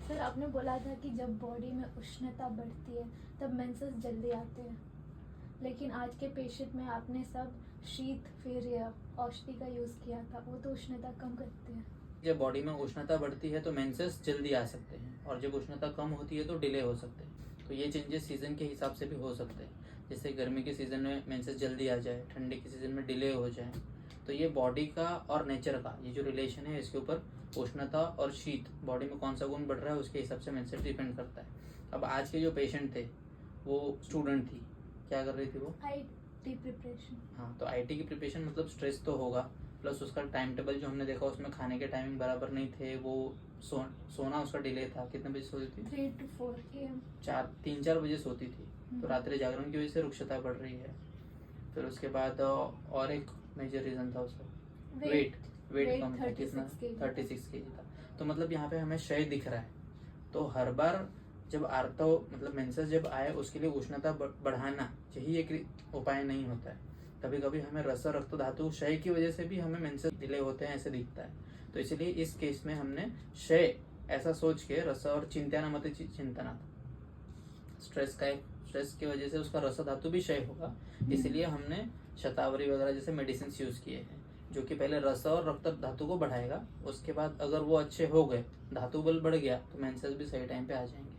Sir आपने बोला था कि जब बॉडी में उष्णता बढ़ती है तब मेंसेस जल्दी आते हैं, लेकिन आज के पेशेंट में आपने सब शीत फिर या औषधि का यूज़ किया था, वो तो उष्णता कम करते हैं। जब बॉडी में उष्णता बढ़ती है तो मेंसेस जल्दी आ सकते हैं, और जब उष्णता कम होती है तो डिले हो सकते हैं। तो ये चेंजेस सीज़न के हिसाब से भी हो सकते हैं। जैसे गर्मी के सीज़न में मेंसेस जल्दी आ जाए, ठंडी के सीज़न में डिले हो जाए। तो ये बॉडी का और नेचर का ये जो रिलेशन है, इसके ऊपर उष्णता और शीत, बॉडी में कौन सा गुण बढ़ रहा है उसके हिसाब से मेंसेस डिपेंड करता है। अब आज के जो पेशेंट थे वो स्टूडेंट थी, क्या कर रही थी वो? IT preparation. हाँ, तो आईटी की प्रिपरेशन मतलब स्ट्रेस तो होगा, प्लस उसका टाइम टेबल जो हमने देखा उसमें खाने के टाइमिंग बराबर नहीं थे, वो सोना उसका डिले था। कितने बजे सोती थी? 3 to 4 AM। 3-4 बजे सोती थी। तो रात्रि जागरण की वजह से रुक्षता बढ़ रही है। फिर उसके बाद और एक मेजर रीज़न था उसका वेट कम था। कितना? 36 kg था। तो मतलब यहाँ पे हमें क्षय दिख रहा है। तो हर बार जब आर्तव मतलब मेंसेस जब आए उसके लिए उष्णता बढ़ाना यही एक उपाय नहीं होता है। कभी कभी हमें रस और रक्त धातु क्षय की वजह से भी हमें मेंसेस डिले होते हैं, ऐसे दिखता है। तो इसलिए इस केस में हमने क्षय ऐसा सोच के रस और चिंत्या मत चिंतना, स्ट्रेस की वजह से उसका रस धातु भी क्षय होगा, इसलिए हमने शतावरी वगैरह जैसे मेडिसिन यूज किए हैं, जो कि पहले रस और रक्त धातु को बढ़ाएगा। उसके बाद अगर वो अच्छे हो गए, धातु बल बढ़ गया, तो मेंसेस भी सही टाइम पे आ जाएंगे।